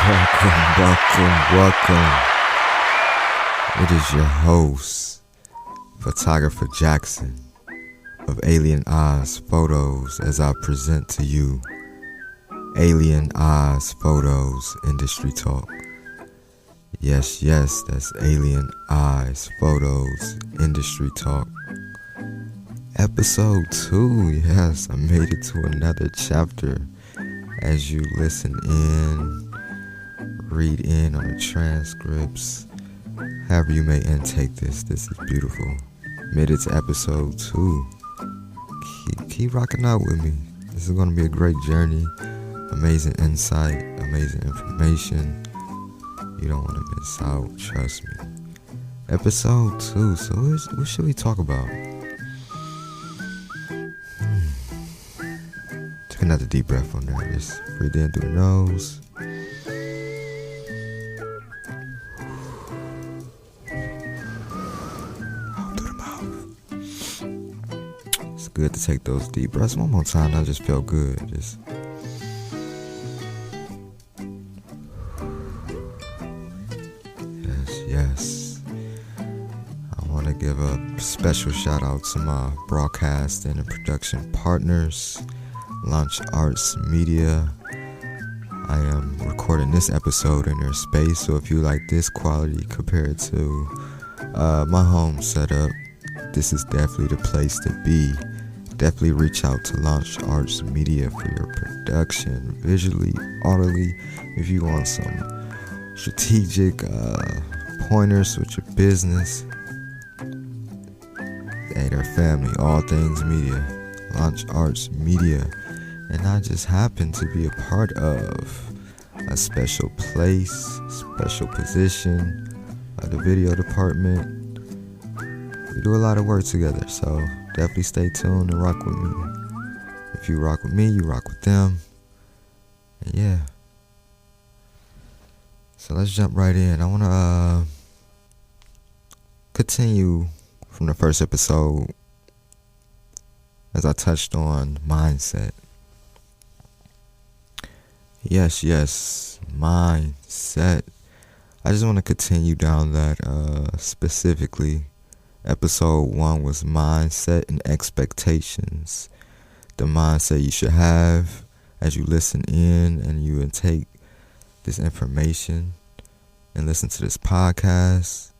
Welcome. It is your host, Photographer Jackson of Alien Eyez Photos, as I present to you Alien Eyez Photos Industry Talk. Yes, that's Alien Eyez Photos Industry Talk. Episode 2, yes, I made it to another chapter. As you listen in, read in on the transcripts, however you may intake this is beautiful. Made it to episode 2. Keep rocking out with me. This is going to be a great journey. Amazing insight, amazing information. You don't want to miss out, trust me. Episode 2, so what should we talk about? Take another deep breath on there. Just breathe in through the nose. Out through the mouth. It's good to take those deep breaths one more time. That just felt good. Yes. I want to give a special shout out to my broadcasting and production partners, Launch Arts Media. I am recording this episode in their space, so if you like this quality compared to my home setup, this is definitely the place to be. Definitely reach out to Launch Arts Media for your production, visually, audibly, if you want some strategic pointers with your business. Hey, they're family, all things media, Launch Arts Media. And I just happen to be a part of a special place, special position, the video department. We do a lot of work together, so definitely stay tuned and rock with me. If you rock with me, you rock with them. And yeah. So let's jump right in. I want to continue from the first episode as I touched on mindset. Yes, mindset. I just want to continue down that specifically. Episode 1 was mindset and expectations. The mindset you should have as you listen in and you intake this information and listen to this podcast.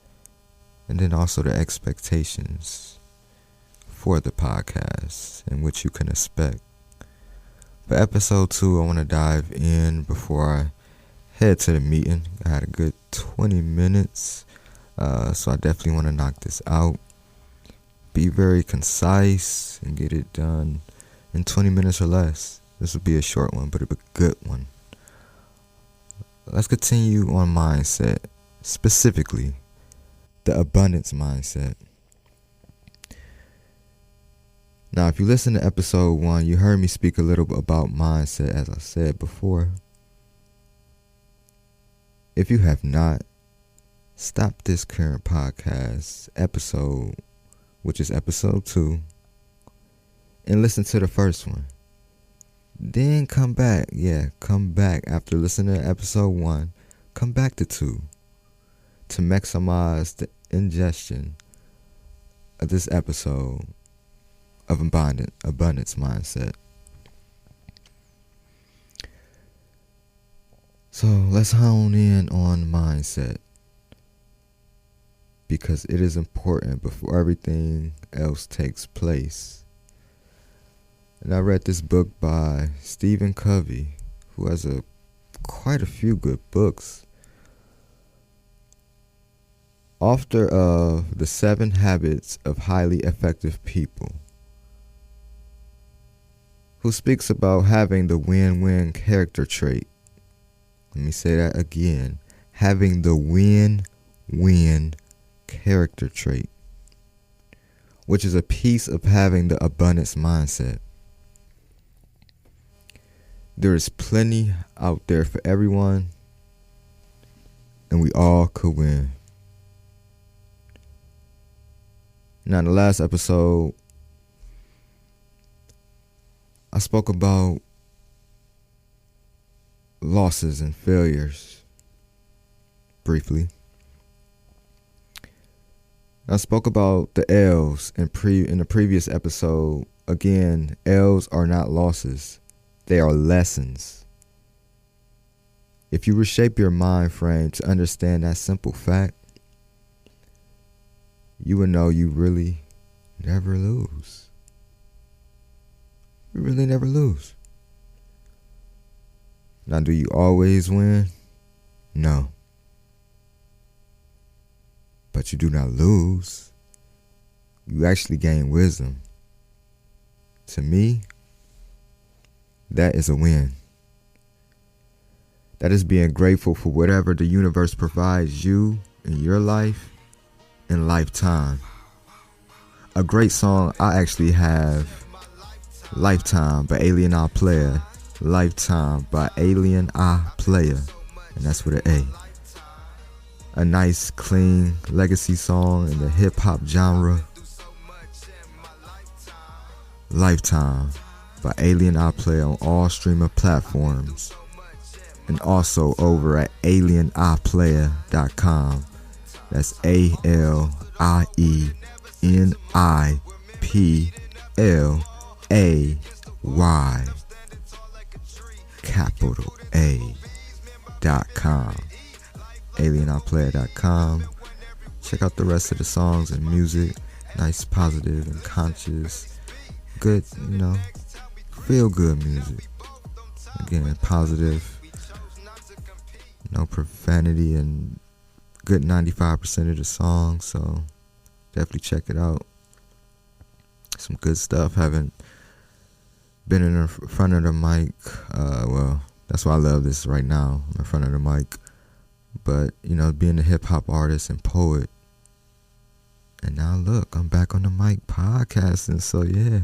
And then also the expectations for the podcast and what you can expect. For episode 2, I want to dive in before I head to the meeting. I had a good 20 minutes, so I definitely want to knock this out. Be very concise and get it done in 20 minutes or less. This will be a short one, but a good one. Let's continue on mindset, specifically the abundance mindset. Now, if you listen to episode 1, you heard me speak a little bit about mindset, as I said before. If you have not, stop this current podcast episode, which is episode 2, and listen to the first one. Then come back. Come back after listening to episode 1. Come back to 2 to maximize the ingestion of this episode of abundance mindset. So let's hone in on mindset, because it is important before everything else takes place. And I read this book by Stephen Covey, who has quite a few good books. Author of The 7 Habits of Highly Effective People, who speaks about having the win-win character trait. Let me say that again. Having the win-win character trait, which is a piece of having the abundance mindset. There is plenty out there for everyone, and we all could win. Now, in the last episode, I spoke about losses and failures. briefly. I spoke about the L's in the previous episode. Again, L's are not losses. They are lessons. If you reshape your mind frame to understand that simple fact, you will know you really never lose. You really never lose. Now, do you always win? No. But you do not lose. You actually gain wisdom. To me, that is a win. That is being grateful for whatever the universe provides you in your life and lifetime. A great song I actually have, Lifetime by iPlayA. Lifetime by iPlayA. And that's with an A. A nice, clean legacy song in the hip-hop genre. Lifetime by iPlayA on all streaming platforms. And also over at alieniPlaya.com. That's ALIENIPLAY. Capital A.com. alieniPlaya.com. Check out the rest of the songs and music. Nice, positive, and conscious. Good, feel good music. Again, positive. No profanity and good 95% of the song. So definitely check it out. Some good stuff. Haven't been in front of the mic. Well, that's why I love this right now. I'm in front of the mic. But, being a hip-hop artist and poet. And now look, I'm back on the mic podcasting. So yeah,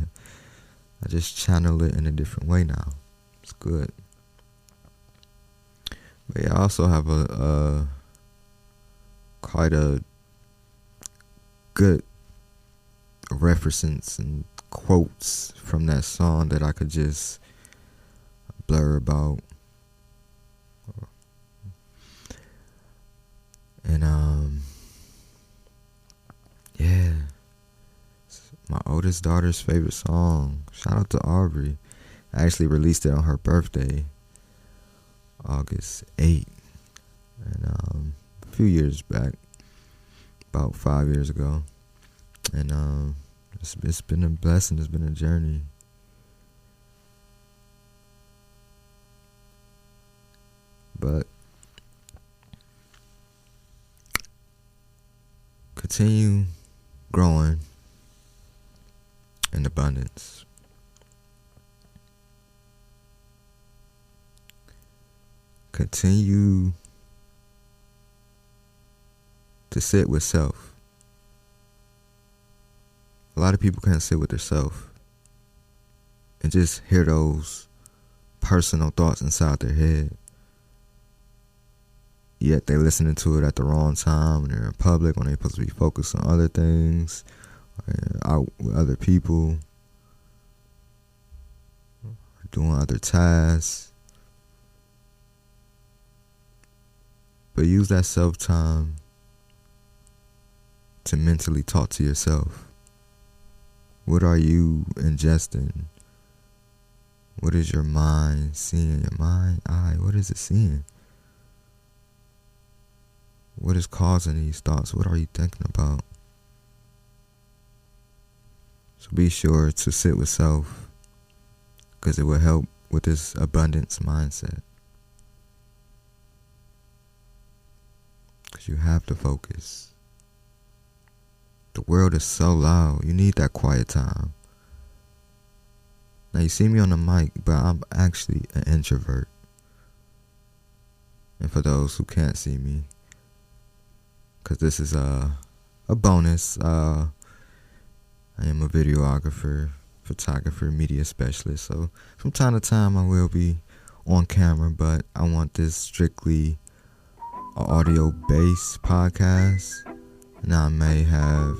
I just channel it in a different way now. It's good. But yeah, I also have quite a good reference and quotes from that song that I could just blur about. And yeah, it's my oldest daughter's favorite song. Shout out to Aubrey. I actually released it on her birthday, August 8th, and a few years back, about 5 years ago. And it's been a blessing. It's been a journey. But continue growing in abundance. Continue to sit with self. A lot of people can't sit with themselves and just hear those personal thoughts inside their head. Yet they're listening to it at the wrong time when they're in public, when they're supposed to be focused on other things, or out with other people, or doing other tasks. But use that self-time to mentally talk to yourself. What are you ingesting? What is your mind seeing? Your mind, what is it seeing? What is causing these thoughts? What are you thinking about? So be sure to sit with self, because it will help with this abundance mindset. Because you have to focus. The world is so loud. You need that quiet time. Now you see me on the mic, but I'm actually an introvert. And for those who can't see me, because this is a bonus, I am a videographer, photographer, media specialist. So from time to time I will be on camera, but I want this strictly an audio-based podcast. Now I may have,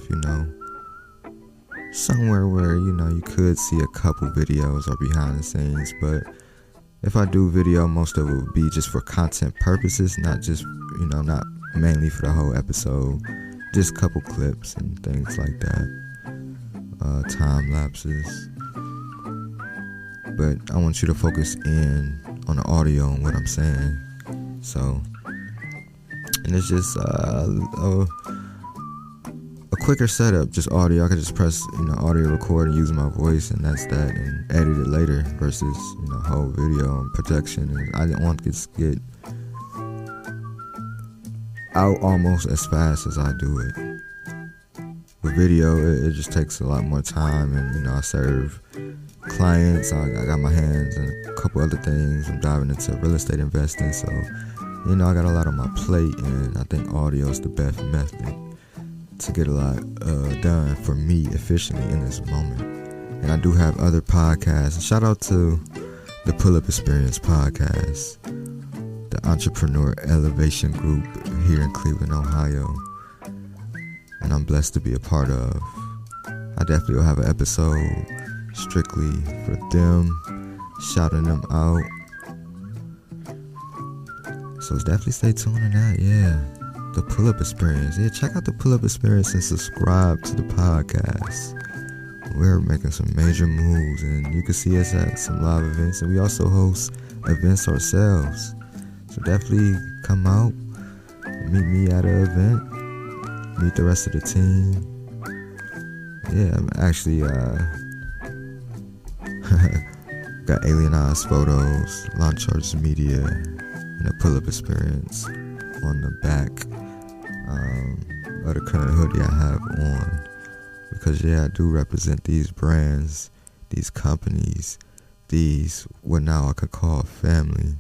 somewhere where, you could see a couple videos or behind the scenes. But if I do video, most of it would be just for content purposes, not just, not mainly for the whole episode. Just a couple clips and things like that. Time lapses. But I want you to focus in on the audio and what I'm saying. So, and it's just a quicker setup, just audio. I could just press, audio record and use my voice, and that's that, and edit it later versus, whole video and projection. And I didn't want to get out almost as fast as I do it. With video, it just takes a lot more time, and I serve clients. I got my hands in a couple other things. I'm diving into real estate investing, so I got a lot on my plate, and I think audio is the best method to get a lot done for me efficiently in this moment. And I do have other podcasts. Shout out to the Pull Up Experience podcast, the Entrepreneur Elevation Group here in Cleveland, Ohio, and I'm blessed to be a part of. I definitely will have an episode strictly for them, shouting them out. So definitely stay tuned to that. Yeah, the Pull Up Experience. Yeah, check out the Pull Up Experience and subscribe to the podcast. We're making some major moves, and you can see us at some live events, and we also host events ourselves. So definitely come out, meet me at an event, meet the rest of the team. Yeah, I'm actually got alienized photos, Launch Arts Media, and a Pull-Up Experience on the back of the current hoodie I have on. Because I do represent these brands, these companies, these what now I could call family.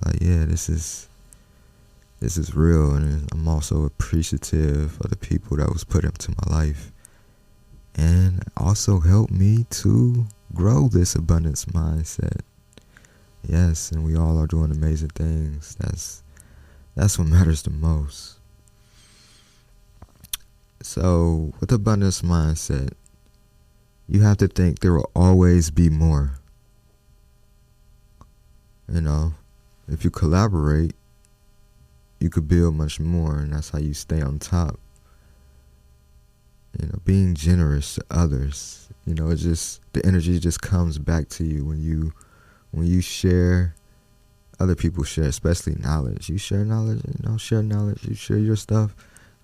Like, this is real, and I'm also appreciative of the people that was put into my life, and also helped me to grow this abundance mindset. Yes, and we all are doing amazing things. That's what matters the most. So, with abundance mindset, you have to think there will always be more. If you collaborate, you could build much more, and that's how you stay on top. Being generous to others, it just, the energy just comes back to you when you share. Other people share, especially knowledge. You share knowledge, share knowledge. You share your stuff,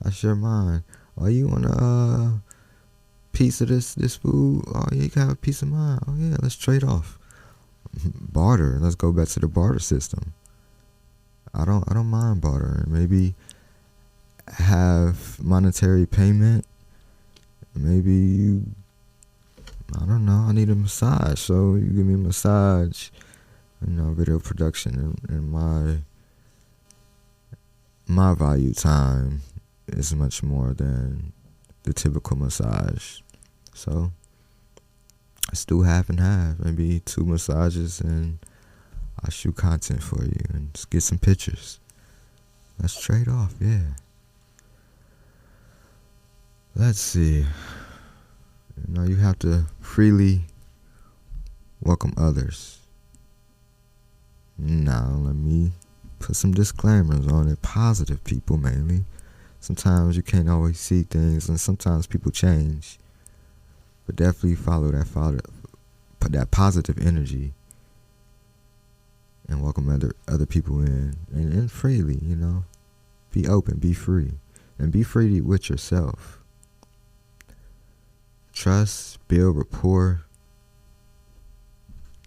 I share mine. Oh, you want a piece of this food? Oh, yeah, you can have a piece of mine. Oh, yeah, let's trade off. Barter. Let's go back to the barter system. I don't mind bartering. Maybe have monetary payment. Maybe I don't know, I need a massage, so you give me a massage. Video production and my value time is much more than the typical massage. So let's do half and half. Maybe 2 massages, and I'll shoot content for you and just get some pictures. Let's trade off, yeah. Let's see. You have to freely welcome others. Now, let me put some disclaimers on it. Positive people, mainly. Sometimes you can't always see things, and sometimes people change. But definitely follow that positive energy, and welcome other people in, and freely, Be open, be free, and be free with yourself. Trust, build rapport.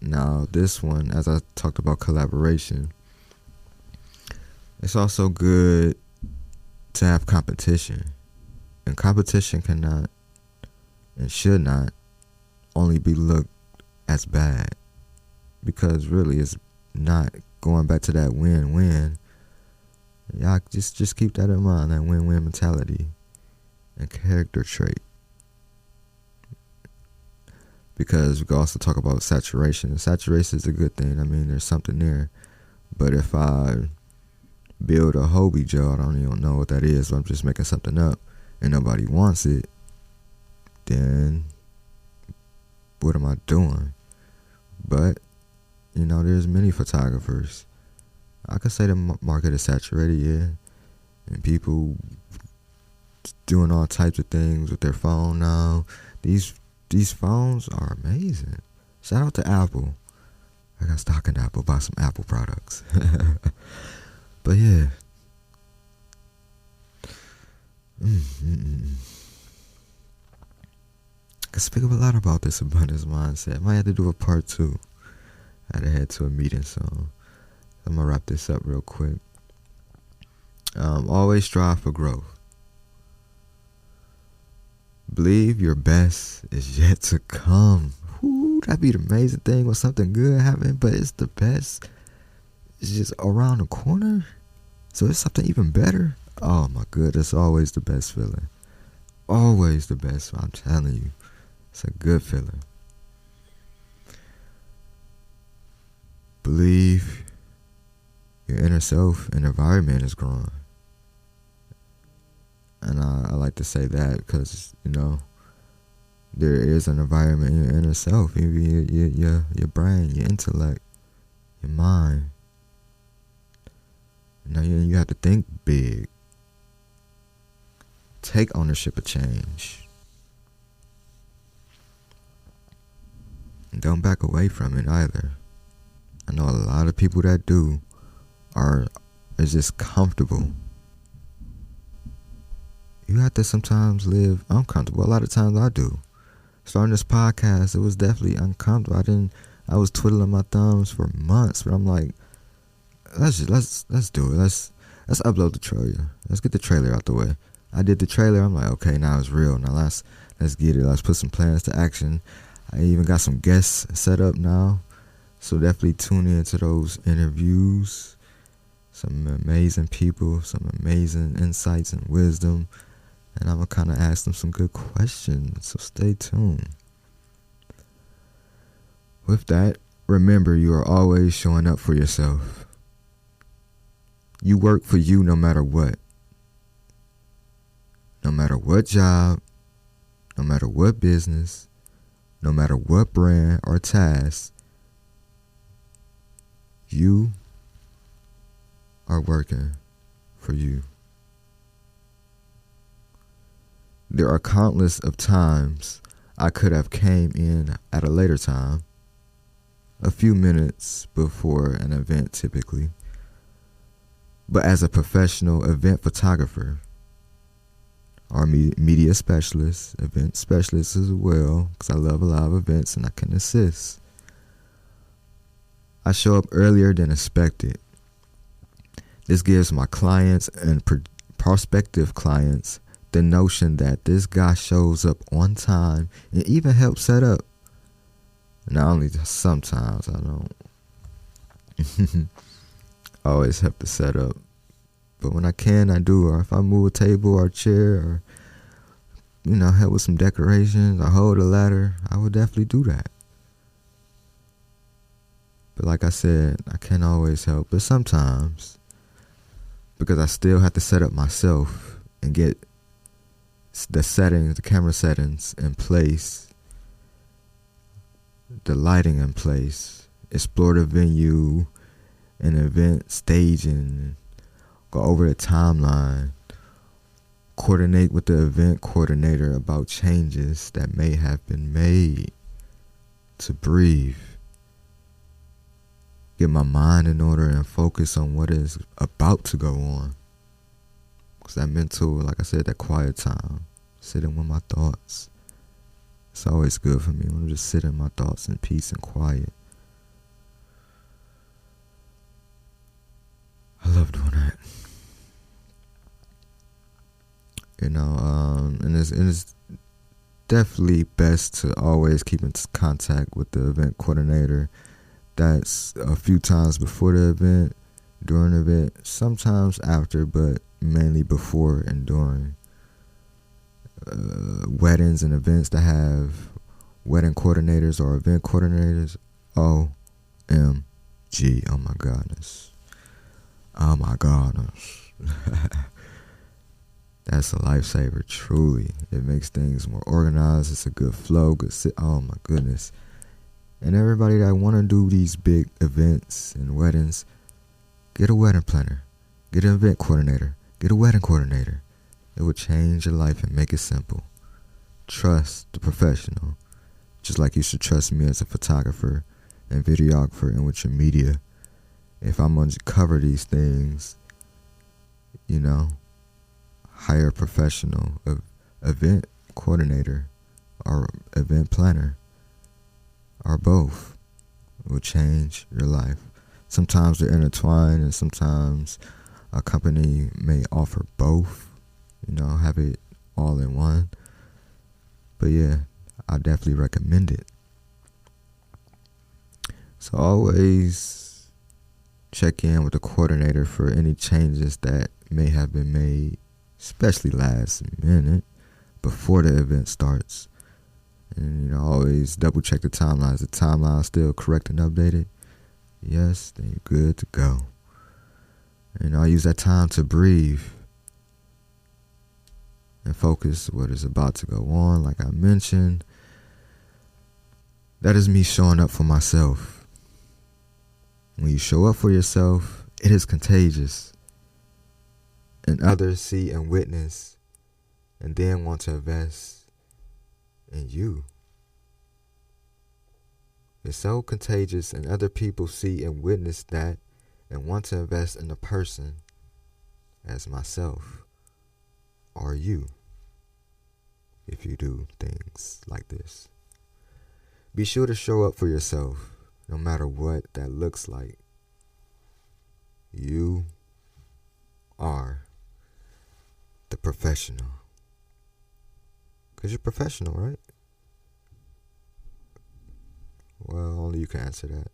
Now, this one, as I talked about collaboration, it's also good to have competition. And competition cannot and should not only be looked as bad, because really it's not. Going back to that win-win, y'all just keep that in mind, that win-win mentality and character trait. Because we can also talk about saturation. Saturation is a good thing. There's something there. But if I build a Hobie Joe, I don't even know what that is, but I'm just making something up, and nobody wants it, then what am I doing? But, there's many photographers. I could say the market is saturated, yeah. and people doing all types of things with their phone now. These phones are amazing. Shout out to Apple. I got stock in Apple, buy some Apple products. But yeah. I can speak up a lot about this abundance mindset. Might have to do a part 2. I had to head to a meeting, so I'm gonna wrap this up real quick. Always strive for growth. Believe your best is yet to come. Whoo, that'd be the amazing thing when something good happens, but it's the best. It's just around the corner. So it's something even better. Oh my goodness, always the best feeling. Always the best, I'm telling you. It's a good feeling. Believe your inner self and environment is growing. And I like to say that because, there is an environment in your inner self, your brain, your intellect, your mind. Now you have to think big. Take ownership of change. And don't back away from it either. I know a lot of people that do are just comfortable. You have to sometimes live uncomfortable. A lot of times I do. Starting this podcast, it was definitely uncomfortable. I was twiddling my thumbs for months, but I'm like, let's do it. Let's upload the trailer. Let's get the trailer out the way. I did the trailer. I'm like, okay, now it's real. Now let's get it. Let's put some plans to action. I even got some guests set up now. So definitely tune into those interviews. Some amazing people, some amazing insights and wisdom. And I'm going to kind of ask them some good questions. So stay tuned. With that, remember you are always showing up for yourself. You work for you no matter what. No matter what job, no matter what business, no matter what brand or task, you are working for you. There are countless of times I could have came in at a later time, a few minutes before an event typically. But as a professional event photographer, or media specialist, event specialist as well, because I love a lot of events and I can assist, I show up earlier than expected. This gives my clients and prospective clients the notion that this guy shows up on time and even helps set up. Not only sometimes, I don't always help to set up, but when I can, I do. Or if I move a table or a chair, or help with some decorations, or hold a ladder, I would definitely do that. But like I said, I can't always help, but sometimes, because I still have to set up myself and get the camera settings in place, the lighting in place, explore the venue and event staging, go over the timeline, coordinate with the event coordinator about changes that may have been made, to breathe, get my mind in order and focus on what is about to go on. Because that mental, like I said, that quiet time, sitting with my thoughts, it's always good for me when I'm just sitting my thoughts in peace and quiet. I love doing that. And it's definitely best to always keep in contact with the event coordinator. That's a few times before the event, during the event, sometimes after, but mainly before and during. Weddings and events that have wedding coordinators or event coordinators, OMG, oh my goodness. Oh my goodness. That's a lifesaver, truly. It makes things more organized. It's a good flow, oh my goodness. And everybody that want to do these big events and weddings, get a wedding planner, get an event coordinator, get Get a wedding coordinator. It will change your life and make it simple. Trust the professional, just like you should trust me as a photographer and videographer and with your media. If I'm going to cover these things, hire a professional, event coordinator or event planner, or both. It will change your life. Sometimes they're intertwined, and sometimes a company may offer both, have it all in one. But yeah, I definitely recommend it. So always check in with the coordinator for any changes that may have been made, especially last minute before the event starts. And always double check the timeline. Is the timeline still correct and updated? Yes, then you're good to go. And I'll use that time to breathe and focus what is about to go on. Like I mentioned, that is me showing up for myself. When you show up for yourself, it is contagious. And others see and witness and then want to invest in you. It's so contagious, and other people see and witness that and want to invest in a person as myself or you, if you do things like this. Be sure to show up for yourself, no matter what that looks like. You are the professional. Because you're professional, right? Well, only you can answer that.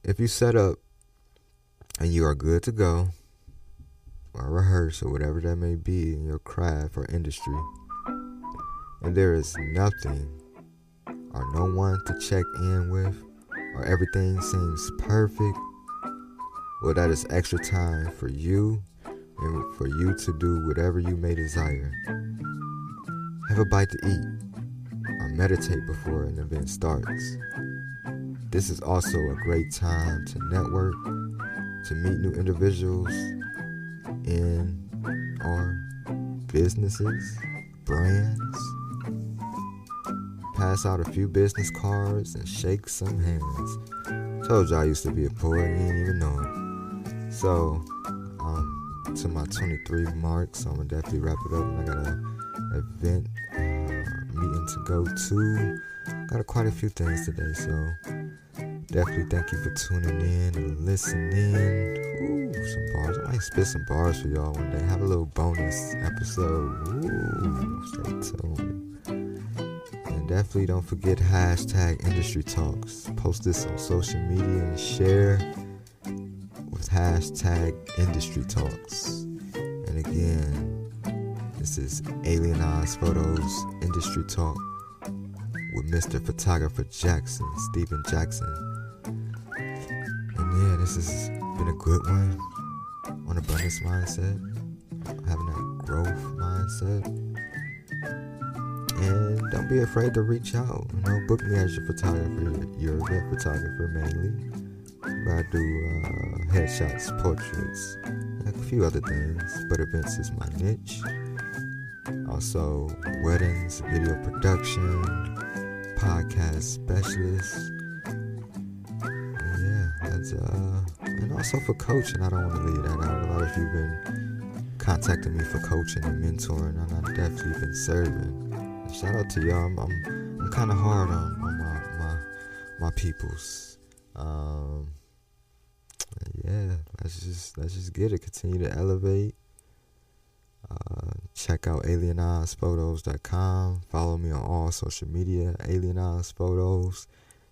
If you set up and you are good to go, or rehearse, or whatever that may be in your craft or industry, and there is nothing or no one to check in with, or everything seems perfect, well, that is extra time for you and for you to do whatever you may desire. Have a bite to eat or meditate before an event starts. This is also a great time to network, to meet new individuals in our businesses, brands, pass out a few business cards and shake some hands. Told you I used to be a poet, you didn't even know it. So, to my 23 mark, so I'm gonna definitely wrap it up. I got an event meeting to go to. Got quite a few things today, so definitely thank you for tuning in and listening. Ooh, some bars. I might spit some bars for y'all one day. Have a little bonus episode. Ooh, stay tuned. And definitely don't forget hashtag industry talks. Post this on social media and share with hashtag industry talks. And again, this is Eyez Photos Industry Talk with Mr. Photographer Jackson, Stephen Jackson. And yeah, this has been a good one on abundance mindset, having that growth mindset. And don't be afraid to reach out. Book me as your photographer, your event photographer mainly. Where I do headshots, portraits, and a few other things, but events is my niche. Also, weddings, video production, podcast specialist. And yeah, that's and also for coaching. I don't want to leave that out. A lot of you have been contacting me for coaching and mentoring, and I've definitely been serving. And shout out to y'all. I'm kind of hard on my peoples. Yeah, let's just get it. Continue to elevate. Check out alienizephotos.com. Follow me on all social media, alienizephotos.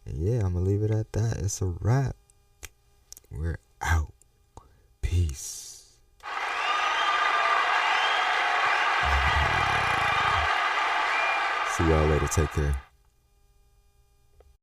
And yeah, I'm gonna leave it at that. It's a wrap. We're out. Peace. See y'all later. Take care.